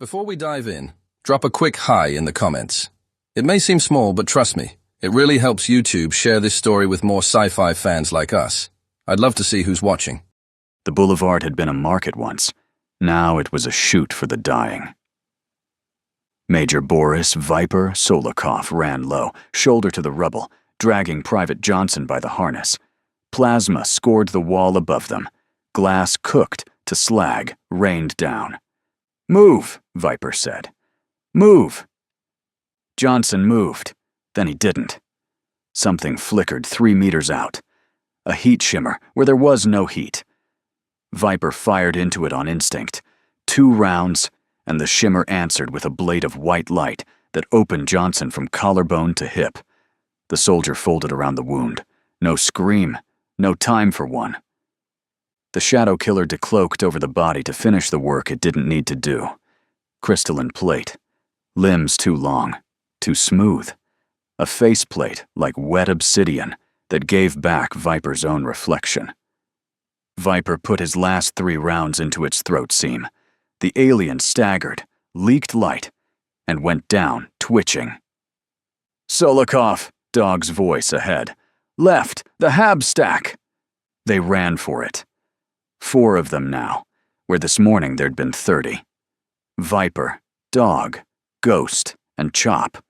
Before we dive in, drop a quick hi in the comments. It may seem small, but trust me, it really helps YouTube share this story with more sci-fi fans like us. I'd love to see who's watching. The boulevard had been a market once. Now it was a chute for the dying. Major Boris Viper Solikov ran low, shoulder to the rubble, dragging Private Johnson by the harness. Plasma scored the wall above them. Glass cooked to slag rained down. "Move," Viper said. "Move." Johnson moved. Then he didn't. Something flickered 3 meters out. A heat shimmer where there was no heat. Viper fired into it on instinct. 2 rounds, and the shimmer answered with a blade of white light that opened Johnson from collarbone to hip. The soldier folded around the wound. No scream, no time for one. The shadow killer decloaked over the body to finish the work it didn't need to do. Crystalline plate. Limbs too long, too smooth. A faceplate like wet obsidian that gave back Viper's own reflection. Viper put his last 3 rounds into its throat seam. The alien staggered, leaked light, and went down, twitching. "Solikov," Dog's voice ahead. "Left, the hab stack." They ran for it. 4 of them now, where this morning there'd been 30. Viper, Dog, Ghost, and Chop,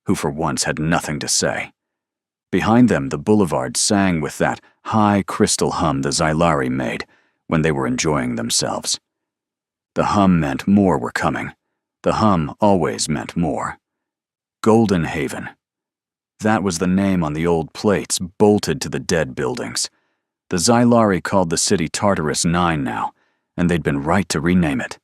who for once had nothing to say. Behind them, the boulevard sang with that high crystal hum the Xylari made when they were enjoying themselves. The hum meant more were coming. The hum always meant more. Golden Haven. That was the name on the old plates bolted to the dead buildings. The Xylari called the city Tartarus 9 now, and they'd been right to rename it.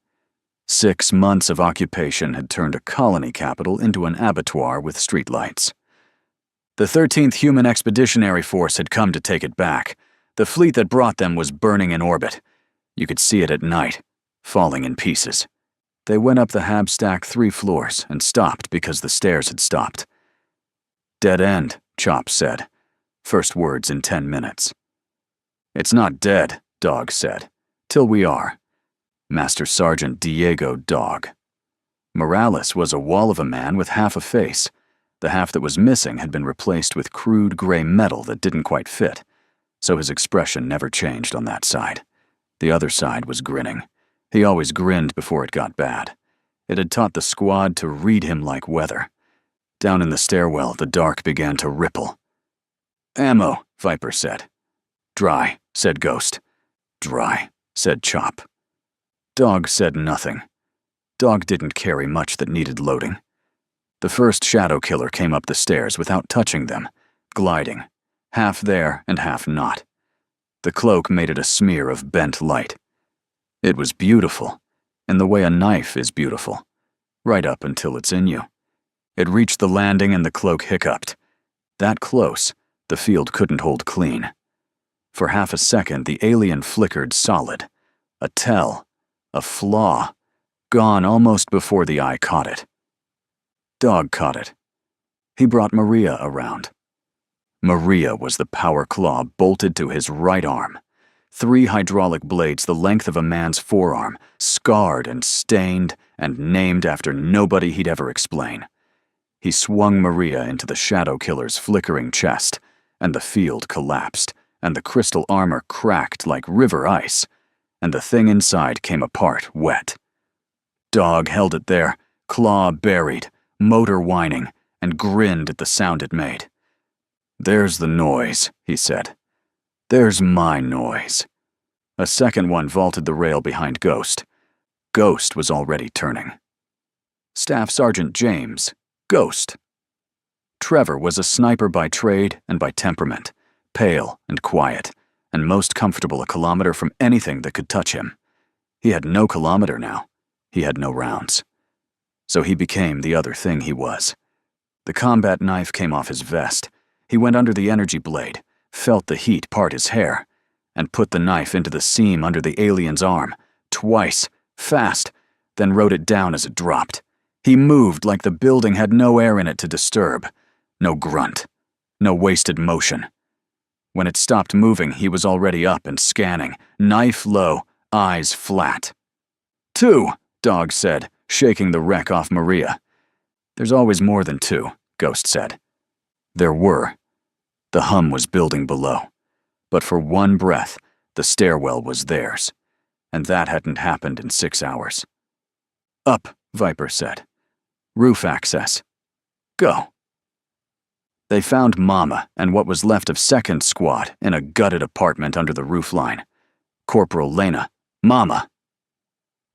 6 months of occupation had turned a colony capital into an abattoir with streetlights. The 13th Human Expeditionary Force had come to take it back. The fleet that brought them was burning in orbit. You could see it at night, falling in pieces. They went up the hab stack 3 floors and stopped because the stairs had stopped. "Dead end," Chop said. First words in 10 minutes. "It's not dead," Dog said. "Till we are." Master Sergeant Diego Dog. Morales was a wall of a man with half a face. The half that was missing had been replaced with crude gray metal that didn't quite fit, so his expression never changed on that side. The other side was grinning. He always grinned before it got bad. It had taught the squad to read him like weather. Down in the stairwell, the dark began to ripple. "Ammo," Viper said. "Dry," said Ghost. "Dry," said Chop. Dog said nothing. Dog didn't carry much that needed loading. The first shadow killer came up the stairs without touching them, gliding, half there and half not. The cloak made it a smear of bent light. It was beautiful, in the way a knife is beautiful, right up until it's in you. It reached the landing and the cloak hiccuped. That close, the field couldn't hold clean. For half a second, the alien flickered solid. A tell, a flaw, gone almost before the eye caught it. Dog caught it. He brought Maria around. Maria was the power claw bolted to his right arm. 3 hydraulic blades the length of a man's forearm, scarred and stained and named after nobody he'd ever explain. He swung Maria into the shadow killer's flickering chest, and the field collapsed, and the crystal armor cracked like river ice, and the thing inside came apart wet. Dog held it there, claw buried, motor whining, and grinned at the sound it made. "There's the noise," he said. "There's my noise." A second one vaulted the rail behind Ghost. Ghost was already turning. Staff Sergeant James, Ghost. Trevor was a sniper by trade and by temperament, pale and quiet, and most comfortable a kilometer from anything that could touch him. He had no kilometer now. He had no rounds. So he became the other thing he was. The combat knife came off his vest. He went under the energy blade, felt the heat part his hair, and put the knife into the seam under the alien's arm, twice, fast, then wrote it down as it dropped. He moved like the building had no air in it to disturb. No grunt. No wasted motion. When it stopped moving, he was already up and scanning, knife low, eyes flat. "2," Dog said, shaking the wreck off Maria. "There's always more than two," Ghost said. There were. The hum was building below. But for one breath, the stairwell was theirs. And that hadn't happened in 6 hours. "Up," Viper said. "Roof access. Go." They found Mama and what was left of Second Squad in a gutted apartment under the roofline. Corporal Lena, "Mama."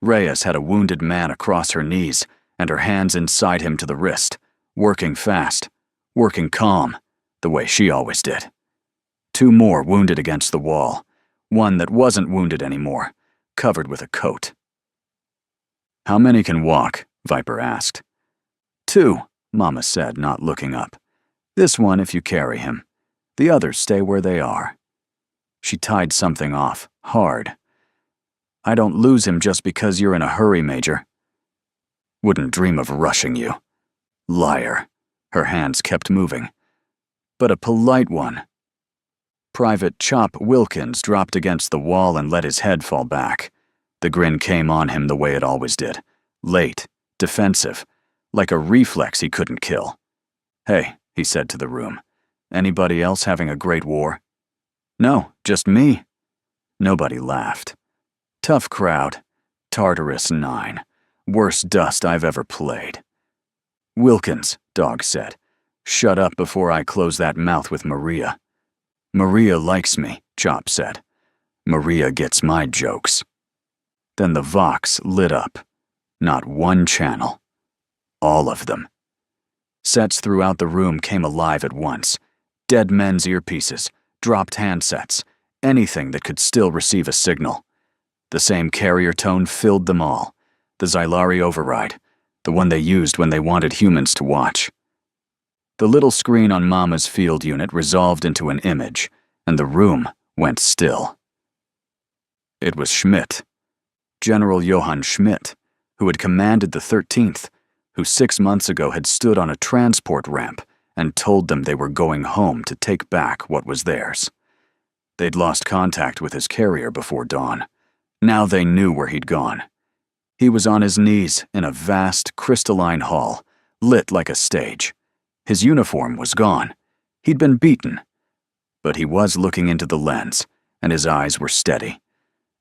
Reyes had a wounded man across her knees and her hands inside him to the wrist, working fast, working calm, the way she always did. 2 more wounded against the wall, one that wasn't wounded anymore, covered with a coat. "How many can walk?" Viper asked. 2, Mama said, not looking up. "This one if you carry him. The others stay where they are." She tied something off, hard. "I don't lose him just because you're in a hurry, Major." "Wouldn't dream of rushing you." Liar. Her hands kept moving. "But a polite one." Private Chop Wilkins dropped against the wall and let his head fall back. The grin came on him the way it always did. Late, defensive, like a reflex he couldn't kill. "Hey," he said to the room. "Anybody else having a great war?" "No, just me." Nobody laughed. Tough crowd. Tartarus 9. Worst dust I've ever played. "Wilkins," Dog said. "Shut up before I close that mouth with Maria." "Maria likes me," Chop said. "Maria gets my jokes." Then the Vox lit up. Not one channel. All of them. Sets throughout the room came alive at once. Dead men's earpieces, dropped handsets, anything that could still receive a signal. The same carrier tone filled them all. The Xylari override, the one they used when they wanted humans to watch. The little screen on Mama's field unit resolved into an image, and the room went still. It was Schmidt. General Johann Schmidt, who had commanded the 13th, who 6 months ago had stood on a transport ramp and told them they were going home to take back what was theirs. They'd lost contact with his carrier before dawn. Now they knew where he'd gone. He was on his knees in a vast, crystalline hall, lit like a stage. His uniform was gone. He'd been beaten. But he was looking into the lens, and his eyes were steady.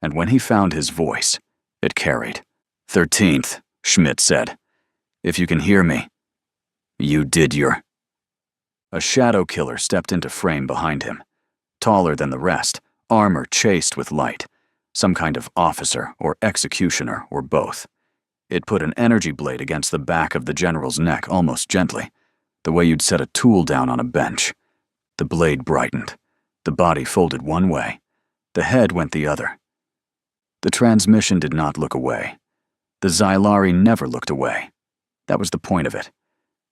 And when he found his voice, it carried. 13th, Schmidt said. "If you can hear me, you did your..." A shadow killer stepped into frame behind him. Taller than the rest, armor chased with light. Some kind of officer or executioner or both. It put an energy blade against the back of the general's neck almost gently, the way you'd set a tool down on a bench. The blade brightened. The body folded one way. The head went the other. The transmission did not look away. The Xylari never looked away. That was the point of it.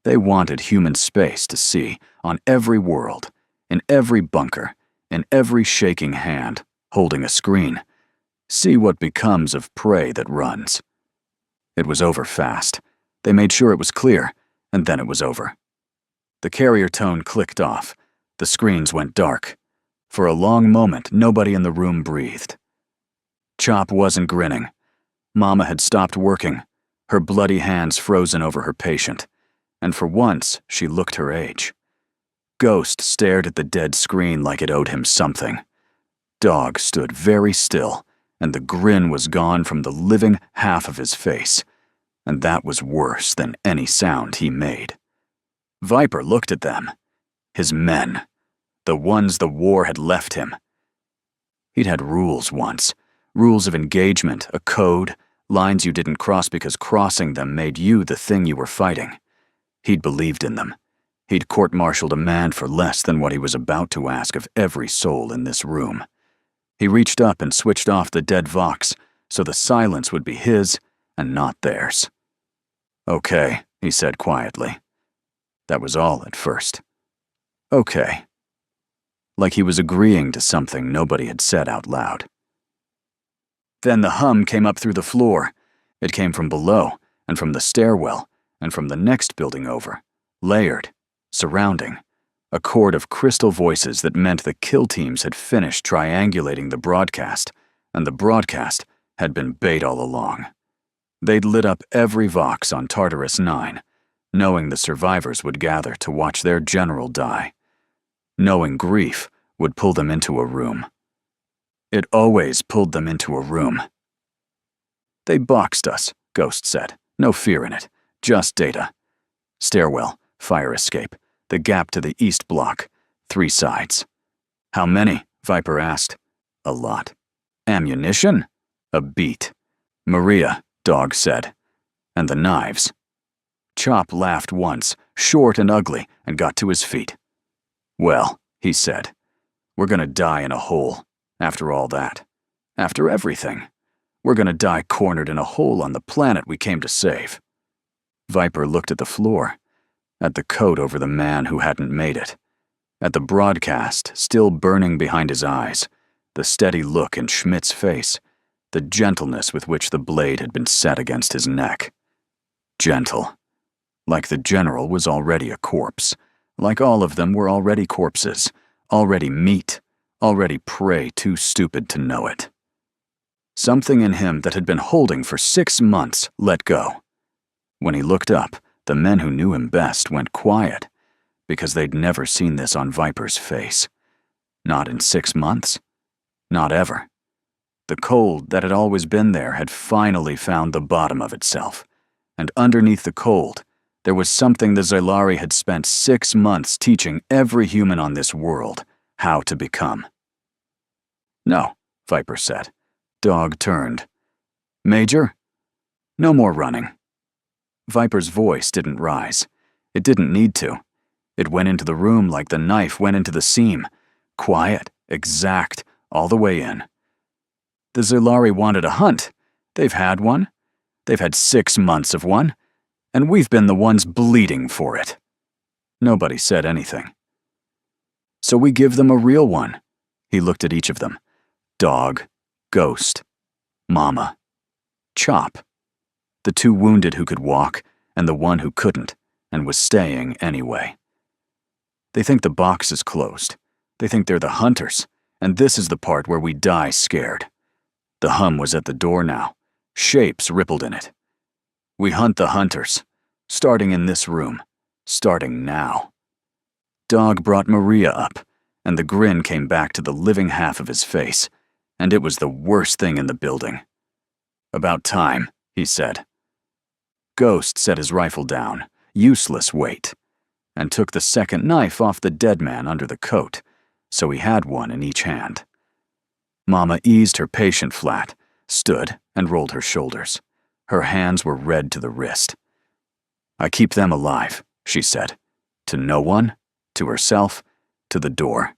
They wanted human space to see, on every world, in every bunker, in every shaking hand, holding a screen. See what becomes of prey that runs. It was over fast. They made sure it was clear, and then it was over. The carrier tone clicked off. The screens went dark. For a long moment, nobody in the room breathed. Chop wasn't grinning. Mama had stopped working, her bloody hands frozen over her patient, and for once, she looked her age. Ghost stared at the dead screen like it owed him something. Dog stood very still, and the grin was gone from the living half of his face, and that was worse than any sound he made. Viper looked at them. His men. The ones the war had left him. He'd had rules once. Rules of engagement, a code, lines you didn't cross because crossing them made you the thing you were fighting. He'd believed in them. He'd court-martialed a man for less than what he was about to ask of every soul in this room. He reached up and switched off the dead Vox, so the silence would be his and not theirs. "Okay," he said quietly. That was all at first. "Okay." Like he was agreeing to something nobody had said out loud. Then the hum came up through the floor. It came from below, and from the stairwell, and from the next building over, layered, surrounding. A chord of crystal voices that meant the kill teams had finished triangulating the broadcast, and the broadcast had been bait all along. They'd lit up every Vox on Tartarus 9, knowing the survivors would gather to watch their general die. Knowing grief would pull them into a room. It always pulled them into a room. They boxed us, Ghost said. No fear in it. Just data. Stairwell, fire escape, the gap to the east block, 3 sides. How many? Viper asked. A lot. Ammunition? A beat. Maria, Dog said. And the knives. Chop laughed once, short and ugly, and got to his feet. Well, he said, we're gonna die in a hole. After all that. After everything. We're gonna die cornered in a hole on the planet we came to save. Viper looked at the floor, at the coat over the man who hadn't made it, at the broadcast still burning behind his eyes, the steady look in Schmidt's face, the gentleness with which the blade had been set against his neck. Gentle. Like the general was already a corpse, like all of them were already corpses, already meat, already prey too stupid to know it. Something in him that had been holding for 6 months let go. When he looked up, the men who knew him best went quiet, because they'd never seen this on Viper's face. Not in 6 months. Not ever. The cold that had always been there had finally found the bottom of itself, and underneath the cold, there was something the Zylari had spent 6 months teaching every human on this world how to become. No, Viper said. Dog turned. Major? No more running. Viper's voice didn't rise. It didn't need to. It went into the room like the knife went into the seam. Quiet, exact, all the way in. The Zylari wanted a hunt. They've had one. They've had 6 months of one. And we've been the ones bleeding for it. Nobody said anything. So we give them a real one. He looked at each of them. Dog, Ghost, Mama, Chop. The 2 wounded who could walk, and the one who couldn't, and was staying anyway. They think the box is closed. They think they're the hunters, and this is the part where we die scared. The hum was at the door now. Shapes rippled in it. We hunt the hunters, starting in this room, starting now. Dog brought Maria up, and the grin came back to the living half of his face, and it was the worst thing in the building. About time, he said. Ghost set his rifle down, useless weight, and took the second knife off the dead man under the coat, so he had one in each hand. Mama eased her patient flat, stood, and rolled her shoulders. Her hands were red to the wrist. I keep them alive, she said. To no one, to herself, to the door.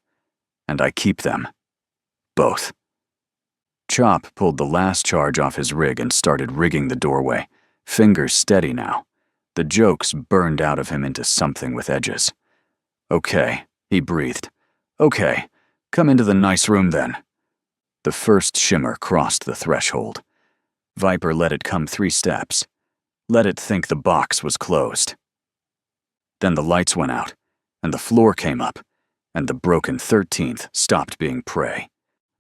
And I keep them. Both. Chop pulled the last charge off his rig and started rigging the doorway, fingers steady now. The jokes burned out of him into something with edges. Okay, he breathed. Okay, come into the nice room then. The first shimmer crossed the threshold. Viper let it come 3 steps. Let it think the box was closed. Then the lights went out, and the floor came up, and the broken 13th stopped being prey.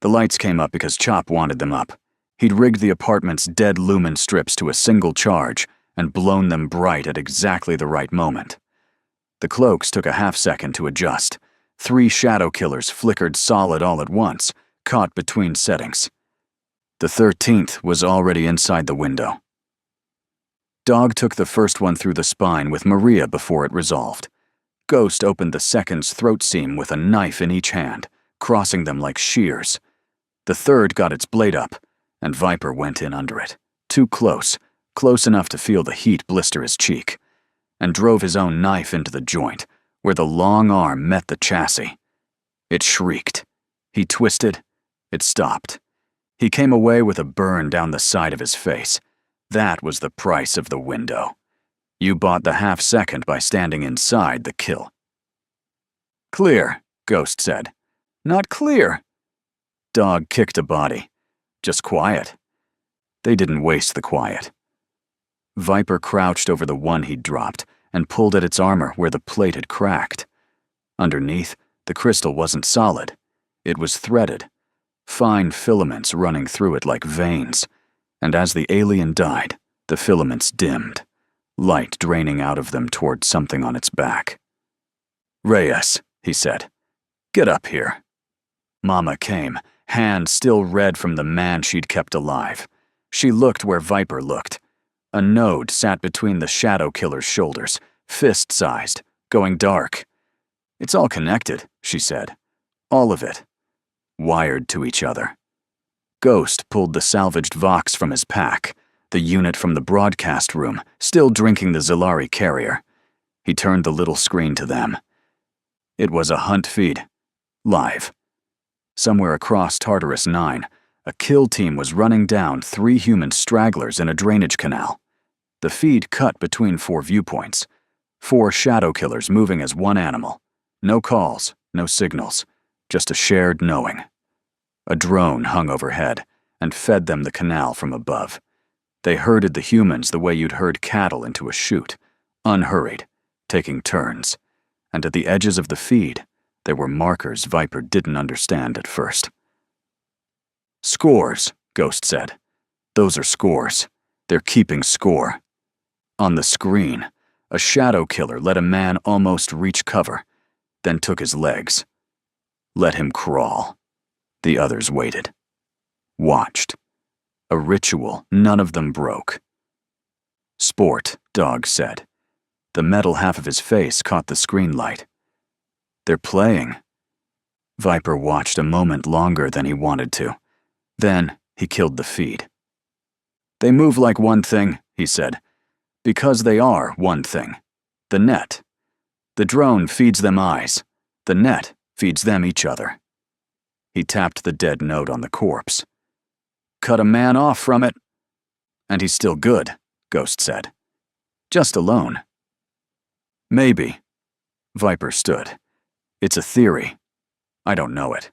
The lights came up because Chop wanted them up. He'd rigged the apartment's dead lumen strips to a single charge and blown them bright at exactly the right moment. The cloaks took a half-second to adjust. 3 shadow killers flickered solid all at once, caught between settings. The 13th was already inside the window. Dog took the first one through the spine with Maria before it resolved. Ghost opened the second's throat seam with a knife in each hand, crossing them like shears. The third got its blade up, and Viper went in under it, too close, close enough to feel the heat blister his cheek, and drove his own knife into the joint, where the long arm met the chassis. It shrieked. He twisted. It stopped. He came away with a burn down the side of his face. That was the price of the window. You bought the half-second by standing inside the kill. Clear, Ghost said. Not clear. Dog kicked a body. Just quiet. They didn't waste the quiet. Viper crouched over the one he'd dropped and pulled at its armor where the plate had cracked. Underneath, the crystal wasn't solid. It was threaded. Fine filaments running through it like veins. And as the alien died, The filaments dimmed, light draining out of them toward something on its back. "Reyes," he said. "Get up here." Mama came, hand still red from the man she'd kept alive. She looked where Viper looked. A node sat between the shadow killer's shoulders, fist-sized, going dark. "It's all connected," she said. "All of it. Wired to each other." Ghost pulled the salvaged Vox from his pack, the unit from the broadcast room, still drinking the Zilari carrier. He turned the little screen to them. It was a hunt feed. Live. Somewhere across Tartarus 9, a kill team was running down 3 human stragglers in a drainage canal. The feed cut between 4 viewpoints. 4 shadow killers moving as one animal. No calls, no signals, just a shared knowing. A drone hung overhead and fed them the canal from above. They herded the humans the way you'd herd cattle into a chute, unhurried, taking turns. And at the edges of the feed, there were markers Viper didn't understand at first. "Scores," Ghost said. "Those are scores. They're keeping score." On the screen, a shadow killer let a man almost reach cover, then took his legs. Let him crawl. The others waited. Watched. A ritual none of them broke. "Sport," Dog said. The metal half of his face caught the screen light. "They're playing." Viper watched a moment longer than he wanted to. Then he killed the feed. "They move like one thing," he said. "Because they are one thing. The net. The drone feeds them eyes. The net feeds them each other." He tapped the dead node on the corpse. "Cut a man off from it." "And he's still good," Ghost said. "Just alone." "Maybe." Viper stood. "It's a theory. I don't know it.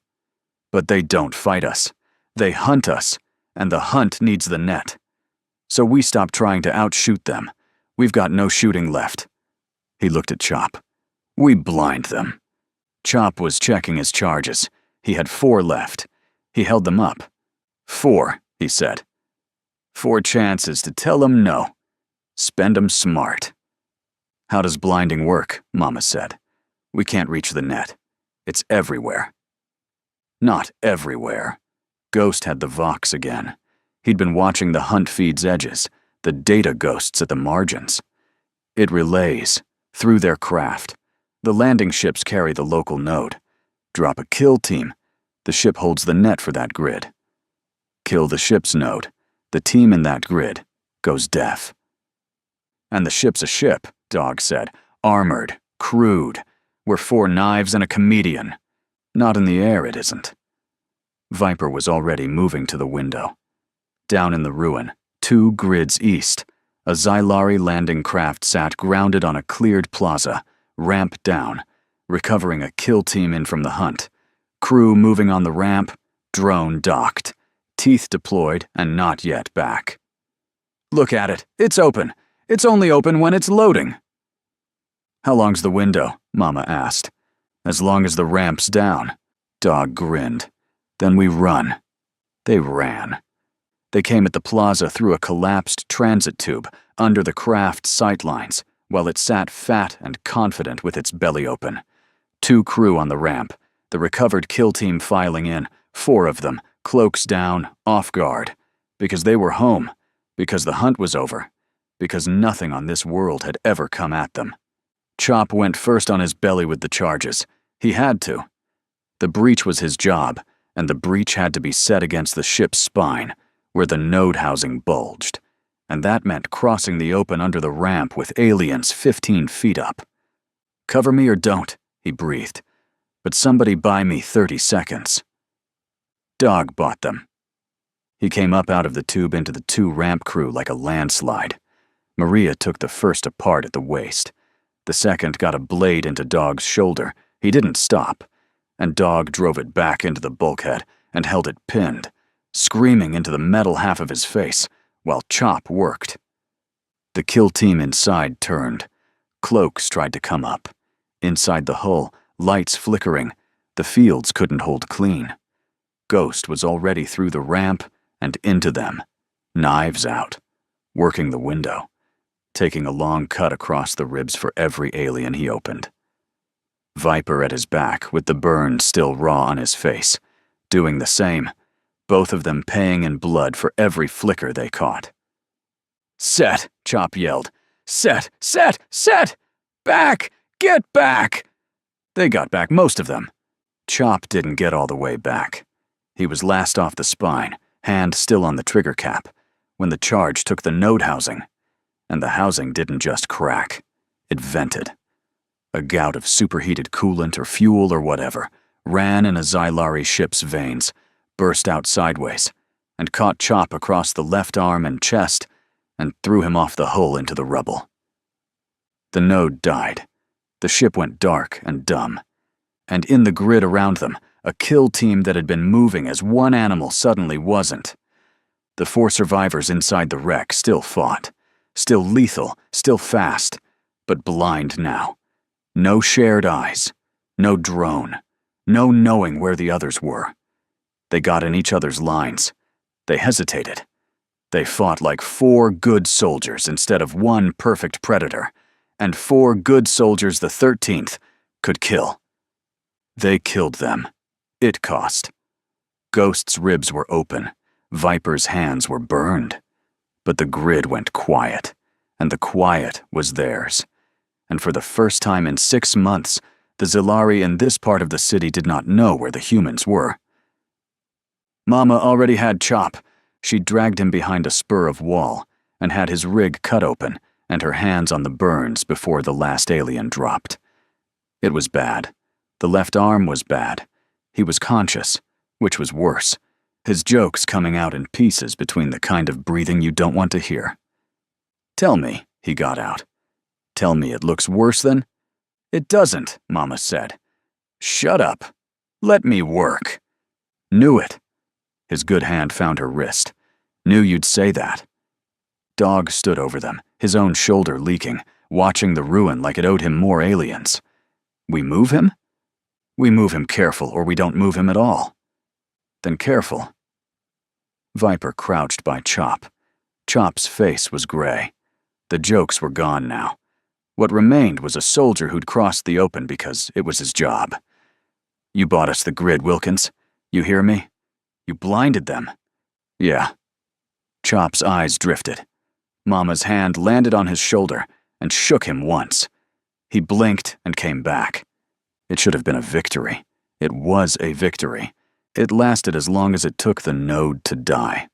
But they don't fight us. They hunt us, and the hunt needs the net. So we stop trying to outshoot them. We've got no shooting left." He looked at Chop. "We blind them." Chop was checking his charges. He had 4 left. He held them up. 4, he said. 4 chances to tell them no. Spend 'em smart. "How does blinding work?" Mama said. "We can't reach the net. It's everywhere." Not everywhere. Ghost had the Vox again. He'd been watching the hunt feed's edges, the data ghosts at the margins. It relays, through their craft. The landing ships carry the local node. Drop a kill team. The ship holds the net for that grid. Kill the ship's node. The team in that grid goes deaf. "And the ship's a ship," Dog said. "Armored, crewed. We're 4 knives and a comedian. Not in the air, it isn't." Viper was already moving to the window. Down in the ruin, 2 grids east, a Zilari landing craft sat grounded on a cleared plaza, ramp down, recovering a kill team in from the hunt. Crew moving on the ramp, drone docked, teeth deployed and not yet back. "Look at it, it's open. It's only open when it's loading." "How long's the window?" Mama asked. "As long as the ramp's down." Dog grinned. "Then we run." They ran. They came at the plaza through a collapsed transit tube under the craft's sightlines, while it sat fat and confident with its belly open. 2 crew on the ramp, the recovered kill team filing in, 4 of them, cloaks down, off guard. Because they were home, because the hunt was over, because nothing on this world had ever come at them. Chop went first on his belly with the charges. He had to. The breach was his job, and the breach had to be set against the ship's spine, where the node housing bulged. And that meant crossing the open under the ramp with aliens 15 feet up. "Cover me or don't," he breathed. "But somebody buy me 30 seconds. Dog bought them. He came up out of the tube into the 2 ramp crew like a landslide. Maria took the first apart at the waist. The second got a blade into Dog's shoulder. He didn't stop, and Dog drove it back into the bulkhead and held it pinned, screaming into the metal half of his face, while Chop worked. The kill team inside turned. Cloaks tried to come up. Inside the hull, lights flickering, the fields couldn't hold clean. Ghost was already through the ramp and into them, knives out. working the window, taking a long cut across the ribs for every alien he opened. Viper at his back, with the burn still raw on his face, doing the same, both of them paying in blood for every flicker they caught. "Set!" Chop yelled. "Set! Set! Set! Back! Get back!" They got back, most of them. Chop didn't get all the way back. He was last off the spine, hand still on the trigger cap, when the charge took the node housing. And the housing didn't just crack. It vented. A gout of superheated coolant or fuel or whatever ran in a Xylari ship's veins, burst out sideways, and caught Chop across the left arm and chest and threw him off the hull into the rubble. The node died. The ship went dark and dumb. And in the grid around them, a kill team that had been moving as one animal suddenly wasn't. The 4 survivors inside the wreck still fought. Still lethal, still fast, but blind now. No shared eyes. No drone. No knowing where the others were. They got in each other's lines. They hesitated. They fought like 4 good soldiers instead of 1 perfect predator, and 4 good soldiers the 13th could kill. They killed them. It cost. Ghost's ribs were open. Viper's hands were burned. But the grid went quiet, and the quiet was theirs. And for the first time in 6 months, the Xylari in this part of the city did not know where the humans were. Mama already had Chop. She dragged him behind a spur of wall and had his rig cut open and her hands on the burns before the last alien dropped. It was bad. The left arm was bad. He was conscious, which was worse. His jokes coming out in pieces between the kind of breathing you don't want to hear. "Tell me," he got out. "Tell me it looks worse than?" "It doesn't," Mama said. "Shut up. Let me work." "Knew it." His good hand found her wrist. "Knew you'd say that." Dog stood over them, his own shoulder leaking, watching the ruin like it owed him more aliens. "We move him?" "We move him careful, or we don't move him at all." "Then careful." Viper crouched by Chop. Chop's face was gray. The jokes were gone now. What remained was a soldier who'd crossed the open because it was his job. "You bought us the grid, Wilkins. You hear me? You blinded them." "Yeah." Chop's eyes drifted. Mama's hand landed on his shoulder and shook him once. He blinked and came back. It should have been a victory. It was a victory. It lasted as long as it took the node to die.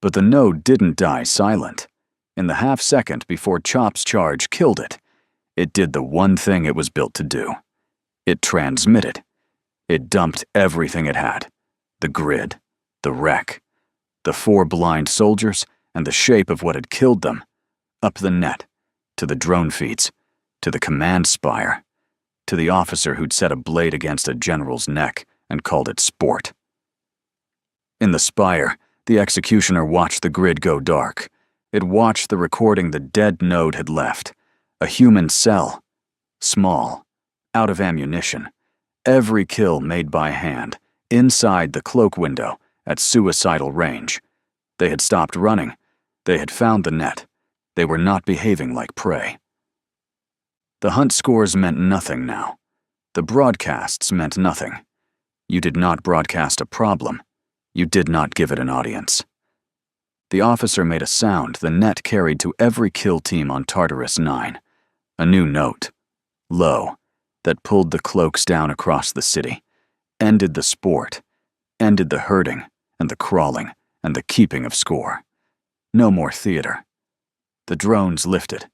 But the node didn't die silent. In the half-second before Chop's charge killed it, it did the one thing it was built to do. It transmitted. It dumped everything it had. The grid, the wreck, the 4 blind soldiers, and the shape of what had killed them, up the net, to the drone feeds, to the command spire, to the officer who'd set a blade against a general's neck and called it sport. In the spire, the executioner watched the grid go dark. It watched the recording the dead node had left. A human cell. Small. Out of ammunition. Every kill made by hand. Inside the cloak window. At suicidal range. They had stopped running. They had found the net. They were not behaving like prey. The hunt scores meant nothing now. The broadcasts meant nothing. You did not broadcast a problem. You did not give it an audience. The officer made a sound the net carried to every kill team on Tartarus 9. A new note. Low. That pulled the cloaks down across the city. Ended the sport. Ended the herding, and the crawling, and the keeping of score. No more theater. The drones lifted.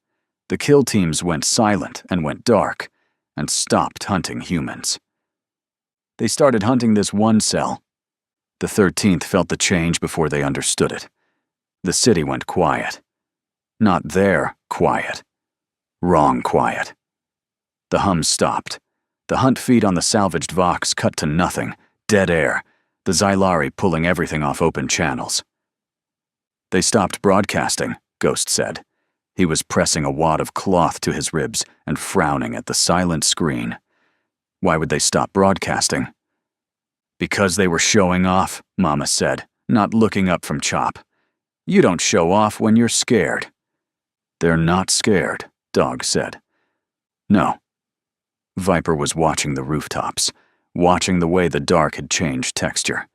The kill teams went silent and went dark, and stopped hunting humans. They started hunting this one cell. The 13th felt the change before they understood it. The city went quiet. Not their quiet. Wrong quiet. The hum stopped. The hunt feed on the salvaged Vox cut to nothing. Dead air. The Xylari pulling everything off open channels. "They stopped broadcasting," Ghost said. He was pressing a wad of cloth to his ribs and frowning at the silent screen. Why would they stop broadcasting? "Because they were showing off," Mama said, not looking up from Chop. You don't show off when you're scared." "They're not scared," Dog said. "No." Viper was watching the rooftops, watching the way the dark had changed texture.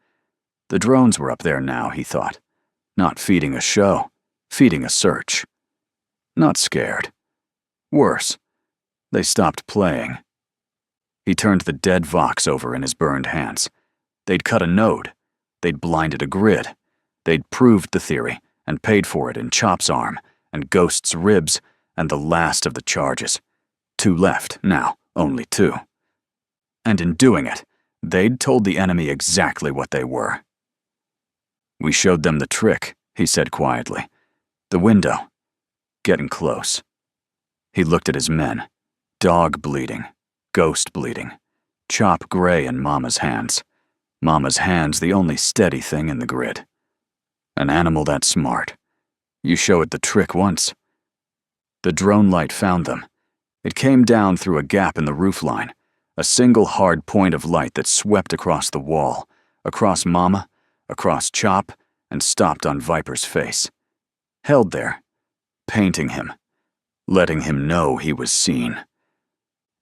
The drones were up there now, he thought. Not feeding a show, feeding a search. Not scared. Worse, they stopped playing. He turned the dead Vox over in his burned hands. They'd cut a node. They'd blinded a grid. They'd proved the theory and paid for it in Chop's arm and Ghost's ribs and the last of the charges. 2 left now, only 2. And in doing it, they'd told the enemy exactly what they were. "We showed them the trick," he said quietly. "The window. Getting close." He looked at his men. Dog bleeding. Ghost bleeding. Chop gray in Mama's hands. Mama's hands the only steady thing in the grid. An animal that smart. You show it the trick once. The drone light found them. It came down through a gap in the roofline, a single hard point of light that swept across the wall, across Mama, across Chop, and stopped on Viper's face. Held there, painting him, letting him know he was seen.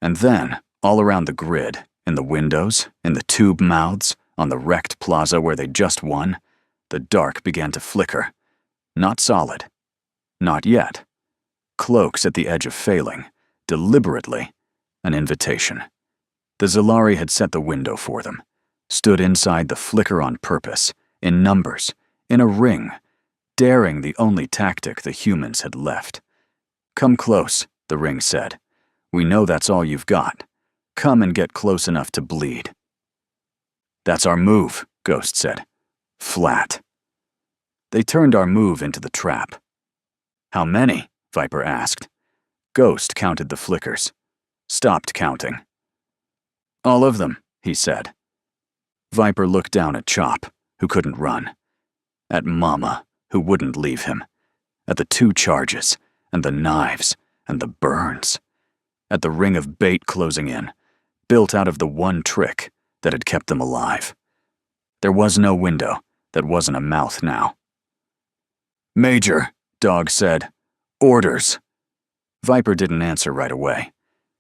And then, all around the grid, in the windows, in the tube mouths, on the wrecked plaza where they'd just won, the dark began to flicker. Not solid. Not yet. Cloaks at the edge of failing, deliberately, an invitation. The Zalari had set the window for them, stood inside the flicker on purpose, in numbers, in a ring, daring the only tactic the humans had left. "Come close," the ring said. "We know that's all you've got. Come and get close enough to bleed." "That's our move," Ghost said. Flat. They turned our move into the trap. "How many?" Viper asked. Ghost counted the flickers. Stopped counting. "All of them," he said. Viper looked down at Chop, who couldn't run. At Mama, who wouldn't leave him. At the 2 charges, and the knives, and the burns. At the ring of bait closing in, built out of the one trick that had kept them alive. There was no window that wasn't a mouth now. "Major," Dog said. "Orders." Viper didn't answer right away.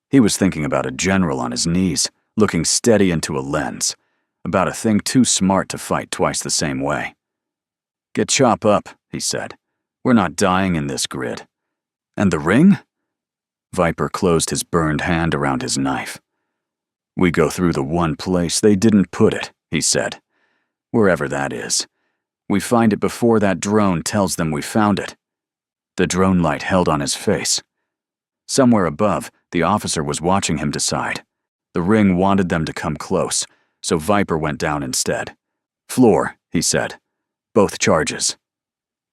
He was thinking about a general on his knees, looking steady into a lens, about a thing too smart to fight twice the same way. "Get Chop up," he said. "We're not dying in this grid." "And the ring?" Viper closed his burned hand around his knife. "We go through the one place they didn't put it," he said. "Wherever that is. We find it before that drone tells them we found it." The drone light held on his face. Somewhere above, the officer was watching him decide. The ring wanted them to come close, so Viper went down instead. "Floor," he said. "Both charges.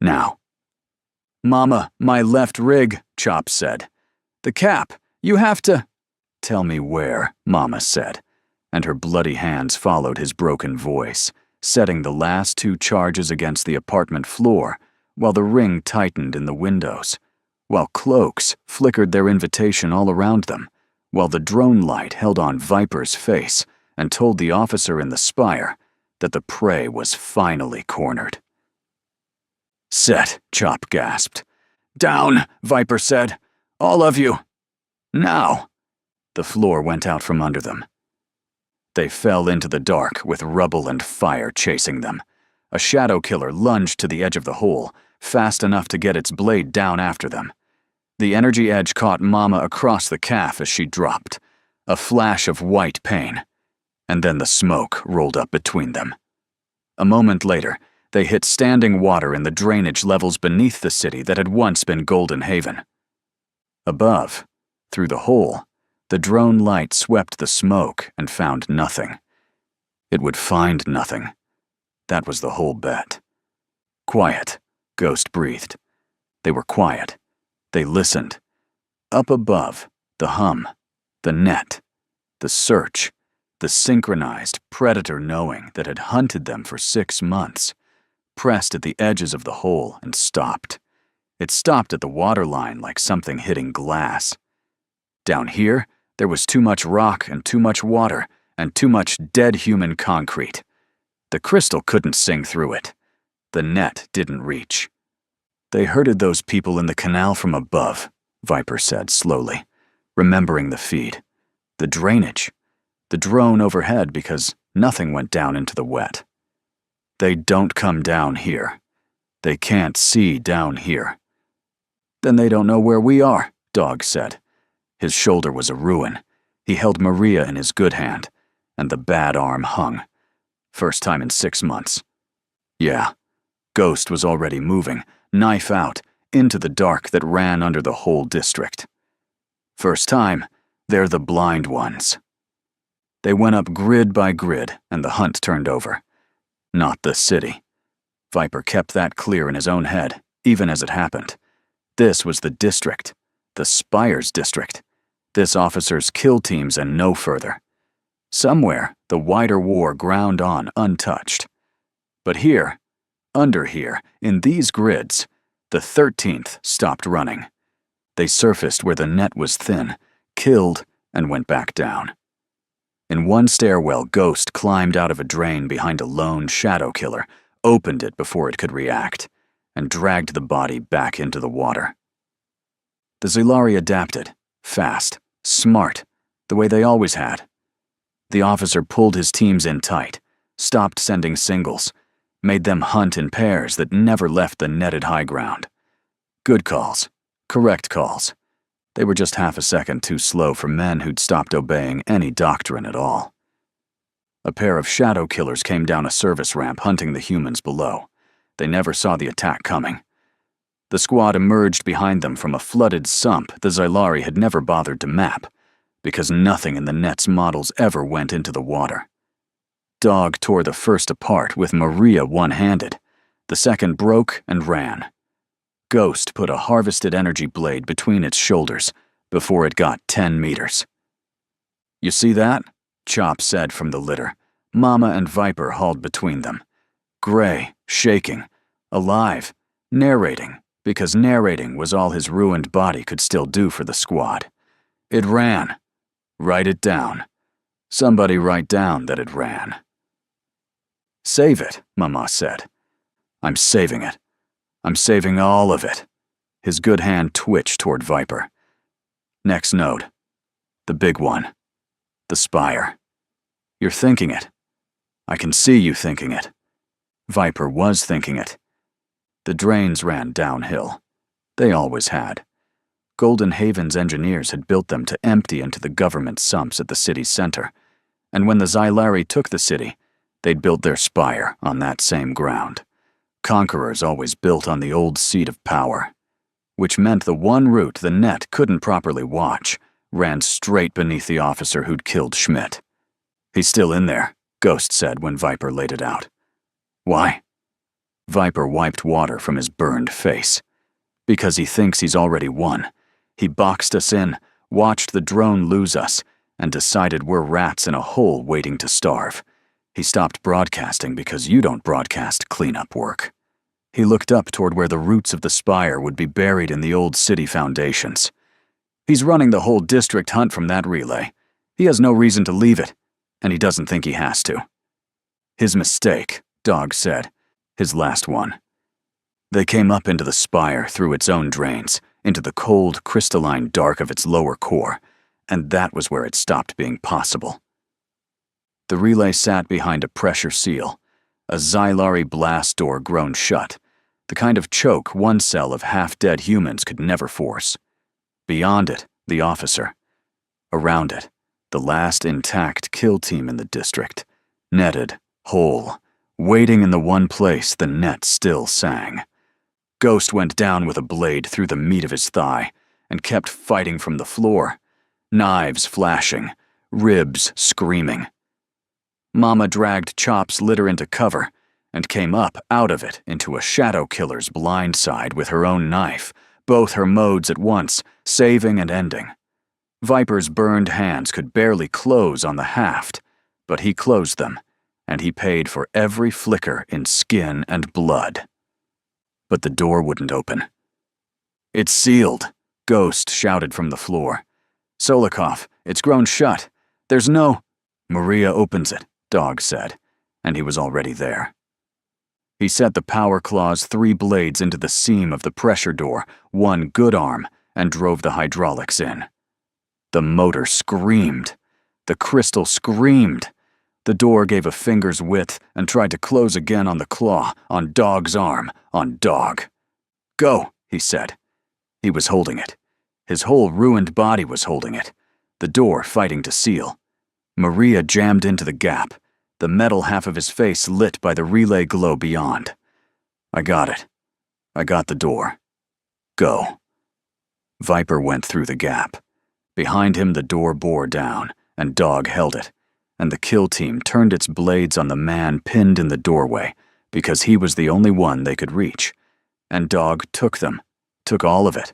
Now." "Mama, my left rig," Chop said. "The cap. You have to—" "Tell me where," Mama said, and her bloody hands followed his broken voice, setting the last 2 charges against the apartment floor, while the ring tightened in the windows, while cloaks flickered their invitation all around them, while the drone light held on Viper's face and told the officer in the spire that the prey was finally cornered. "Set," Chop gasped. "Down," Viper said. "All of you. Now." The floor went out from under them. They fell into the dark with rubble and fire chasing them. A shadow killer lunged to the edge of the hole, fast enough to get its blade down after them. The energy edge caught Mama across the calf as she dropped. A flash of white pain. And then the smoke rolled up between them. A moment later, they hit standing water in the drainage levels beneath the city that had once been Golden Haven. Above, through the hole, the drone light swept the smoke and found nothing. It would find nothing. That was the whole bet. "Quiet," Ghost breathed. They were quiet. They listened. Up above, the hum, the net, the search, the synchronized predator knowing that had hunted them for 6 months, pressed at the edges of the hole and stopped. It stopped at the waterline like something hitting glass. Down here, there was too much rock and too much water and too much dead human concrete. The crystal couldn't sing through it. The net didn't reach. They herded those people in the canal from above, Viper said slowly, remembering the feed, the drainage, the drone overhead because nothing went down into the wet. They don't come down here. They can't see down here. Then they don't know where we are, Dog said. His shoulder was a ruin. He held Maria in his good hand, and the bad arm hung. First time in 6 months. Yeah, Ghost was already moving, knife out, into the dark that ran under the whole district. First time, they're the blind ones. They went up grid by grid, and the hunt turned over. Not the city. Viper kept that clear in his own head, even as it happened. This was the district, the Spire's district. This officer's kill teams and no further. Somewhere, the wider war ground on untouched. But here, under here, in these grids, the 13th stopped running. They surfaced where the net was thin, killed, and went back down. In one stairwell, Ghost climbed out of a drain behind a lone shadow killer, opened it before it could react, and dragged the body back into the water. The Zilari adapted, fast, smart, the way they always had. The officer pulled his teams in tight, stopped sending singles, made them hunt in pairs that never left the netted high ground. Good calls, correct calls. They were just half a second too slow for men who'd stopped obeying any doctrine at all. A pair of shadow killers came down a service ramp hunting the humans below. They never saw the attack coming. The squad emerged behind them from a flooded sump the Zilari had never bothered to map, because nothing in the net's models ever went into the water. Dog tore the first apart with Maria one-handed. The second broke and ran. Ghost put a harvested energy blade between its shoulders before it got 10 meters. You see that? Chop said from the litter. Mama and Viper hauled between them. Gray, shaking, alive, narrating, because narrating was all his ruined body could still do for the squad. It ran. Write it down. Somebody write down that it ran. Save it, Mama said. I'm saving it. I'm saving all of it. His good hand twitched toward Viper. Next node. The big one. The spire. You're thinking it. I can see you thinking it. Viper was thinking it. The drains ran downhill. They always had. Golden Haven's engineers had built them to empty into the government sumps at the city's center, and when the Zilari took the city, they'd built their spire on that same ground. Conquerors always built on the old seat of power, which meant the one route the net couldn't properly watch ran straight beneath the officer who'd killed Schmidt. He's still in there, Ghost said when Viper laid it out. Why? Viper wiped water from his burned face. Because he thinks he's already won. He boxed us in, watched the drone lose us, and decided we're rats in a hole waiting to starve. He stopped broadcasting because you don't broadcast cleanup work. He looked up toward where the roots of the spire would be buried in the old city foundations. He's running the whole district hunt from that relay. He has no reason to leave it, and he doesn't think he has to. His mistake, Dog said. His last one. They came up into the spire through its own drains, into the cold, crystalline dark of its lower core, and that was where it stopped being possible. The relay sat behind a pressure seal, a Zilari blast door grown shut, the kind of choke one cell of half-dead humans could never force. Beyond it, the officer. Around it, the last intact kill team in the district, netted, whole, waiting in the one place the net still sang. Ghost went down with a blade through the meat of his thigh and kept fighting from the floor, knives flashing, ribs screaming. Mama dragged Chop's litter into cover and came up out of it into a shadow killer's blind side with her own knife, both her modes at once, saving and ending. Viper's burned hands could barely close on the haft, but he closed them, and he paid for every flicker in skin and blood. But the door wouldn't open. It's sealed, Ghost shouted from the floor. Solikov, it's grown shut. There's no... Maria opens it, Dog said, and he was already there. He set the power claw's 3 blades into the seam of the pressure door, one good arm, and drove the hydraulics in. The motor screamed. The crystal screamed. The door gave a finger's width and tried to close again on the claw, on Dog's arm, on Dog. "Go," he said. He was holding it. His whole ruined body was holding it. The door fighting to seal. Maria jammed into the gap, the metal half of his face lit by the relay glow beyond. "I got it. I got the door. Go." Viper went through the gap. Behind him the door bore down, and Dog held it, and the kill team turned its blades on the man pinned in the doorway, because he was the only one they could reach. And Dog took them, took all of it,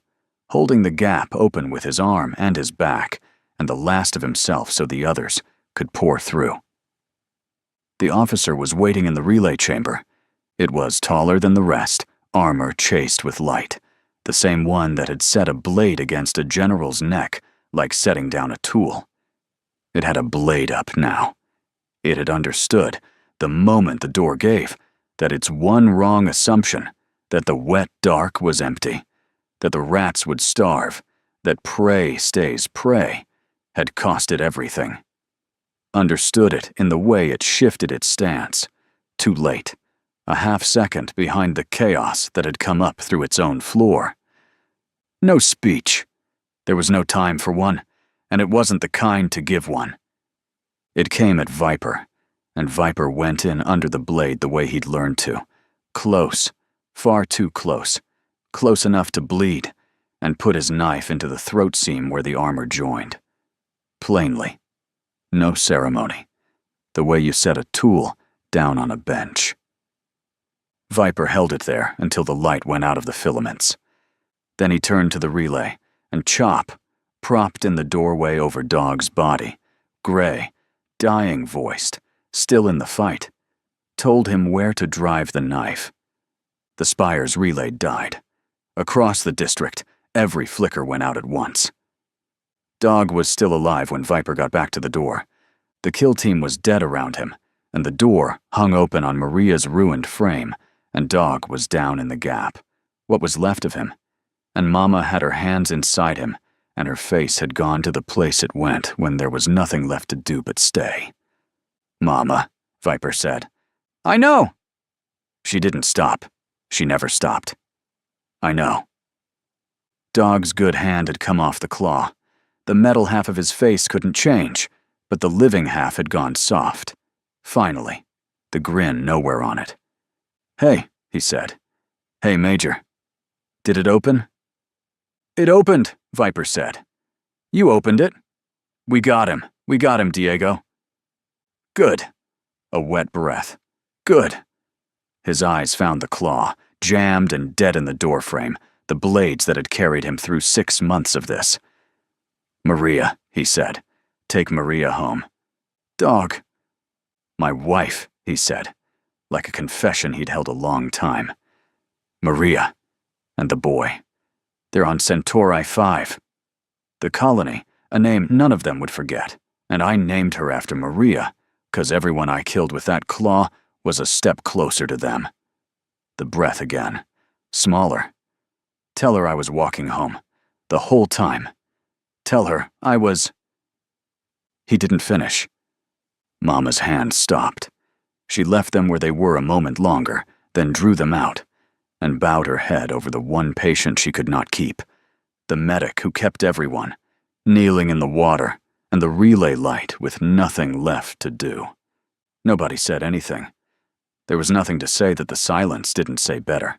holding the gap open with his arm and his back, and the last of himself so the others could pour through. The officer was waiting in the relay chamber. It was taller than the rest, armor chased with light, the same one that had set a blade against a general's neck, like setting down a tool. It had a blade up now. It had understood, the moment the door gave, that its one wrong assumption, that the wet dark was empty, that the rats would starve, that prey stays prey, had cost it everything. Understood it in the way it shifted its stance. Too late. A half-second behind the chaos that had come up through its own floor. No speech. There was no time for one, and it wasn't the kind to give one. It came at Viper, and Viper went in under the blade the way he'd learned to. Close, far too close, close enough to bleed, and put his knife into the throat seam where the armor joined. Plainly. No ceremony. The way you set a tool down on a bench. Viper held it there until the light went out of the filaments. Then he turned to the relay, and Chop, propped in the doorway over Dog's body, gray, dying-voiced, still in the fight, told him where to drive the knife. The Spire's relay died. Across the district, every flicker went out at once. Dog was still alive when Viper got back to the door. The kill team was dead around him, and the door hung open on Maria's ruined frame, and Dog was down in the gap, what was left of him, and Mama had her hands inside him, and her face had gone to the place it went when there was nothing left to do but stay. "Mama," Viper said. "I know." She didn't stop. She never stopped. "I know." Dog's good hand had come off the claw. The metal half of his face couldn't change, but the living half had gone soft. Finally, the grin nowhere on it. "Hey," he said. "Hey, Major. Did it open?" "It opened," Viper said. "You opened it. We got him. We got him, Diego." "Good." A wet breath. "Good." His eyes found the claw, jammed and dead in the doorframe, the blades that had carried him through 6 months of this. "Maria," he said. "Take Maria home." "Dog." "My wife," he said, like a confession he'd held a long time. "Maria. And the boy. They're on Centauri 5. The colony, a name none of them would forget, and I named her after Maria, 'cause everyone I killed with that claw was a step closer to them." The breath again. Smaller. "Tell her I was walking home. The whole time. Tell her I was—" He didn't finish. Mama's hand stopped. She left them where they were a moment longer, then drew them out, and bowed her head over the one patient she could not keep, the medic who kept everyone, kneeling in the water, and the relay light with nothing left to do. Nobody said anything. There was nothing to say that the silence didn't say better.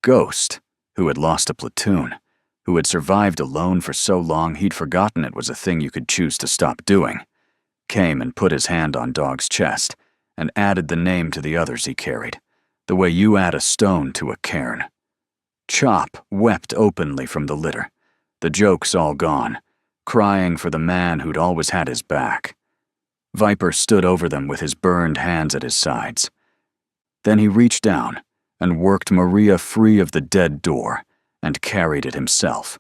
Ghost, who had lost a platoon, who had survived alone for so long he'd forgotten it was a thing you could choose to stop doing, came and put his hand on Dog's chest and added the name to the others he carried, the way you add a stone to a cairn. Chop wept openly from the litter, the jokes all gone, crying for the man who'd always had his back. Viper stood over them with his burned hands at his sides. Then he reached down and worked Maria free of the dead door and carried it himself.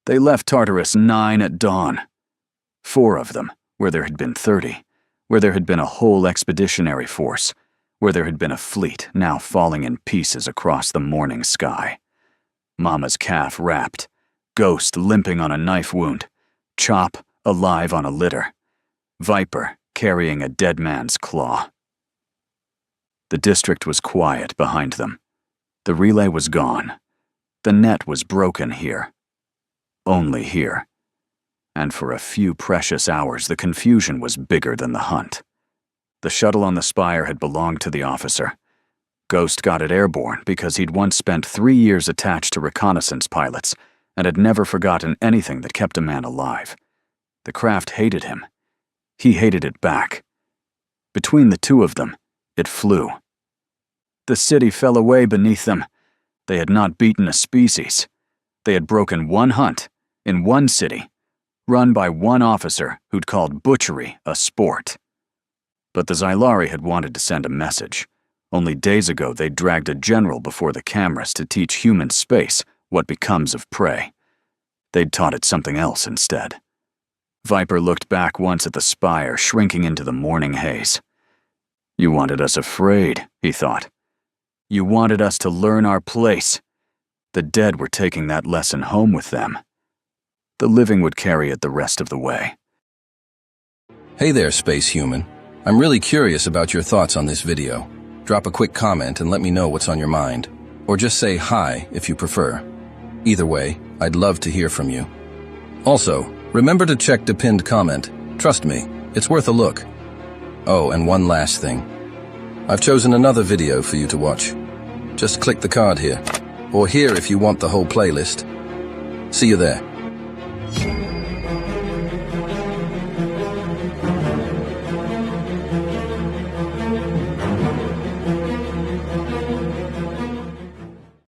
They left Tartarus 9 at dawn. 4 of them, where there had been 30, where there had been a whole expeditionary force, where there had been a fleet now falling in pieces across the morning sky. Mama's calf wrapped, Ghost limping on a knife wound, Chop alive on a litter, Viper carrying a dead man's claw. The district was quiet behind them. The relay was gone. The net was broken here. Only here. And for a few precious hours, the confusion was bigger than the hunt. The shuttle on the spire had belonged to the officer. Ghost got it airborne because he'd once spent 3 years attached to reconnaissance pilots and had never forgotten anything that kept a man alive. The craft hated him. He hated it back. Between the two of them, it flew. The city fell away beneath them. They had not beaten a species. They had broken one hunt in one city, run by one officer who'd called butchery a sport. But the Xylari had wanted to send a message. Only days ago, they'd dragged a general before the cameras to teach human space what becomes of prey. They'd taught it something else instead. Viper looked back once at the spire, shrinking into the morning haze. You wanted us afraid, he thought. You wanted us to learn our place. The dead were taking that lesson home with them. The living would carry it the rest of the way. Hey there, space human. I'm really curious about your thoughts on this video. Drop a quick comment and let me know what's on your mind. Or just say hi if you prefer. Either way, I'd love to hear from you. Also, remember to check the pinned comment. Trust me, it's worth a look. Oh, and one last thing. I've chosen another video for you to watch. Just click the card here. Or here if you want the whole playlist. See you there.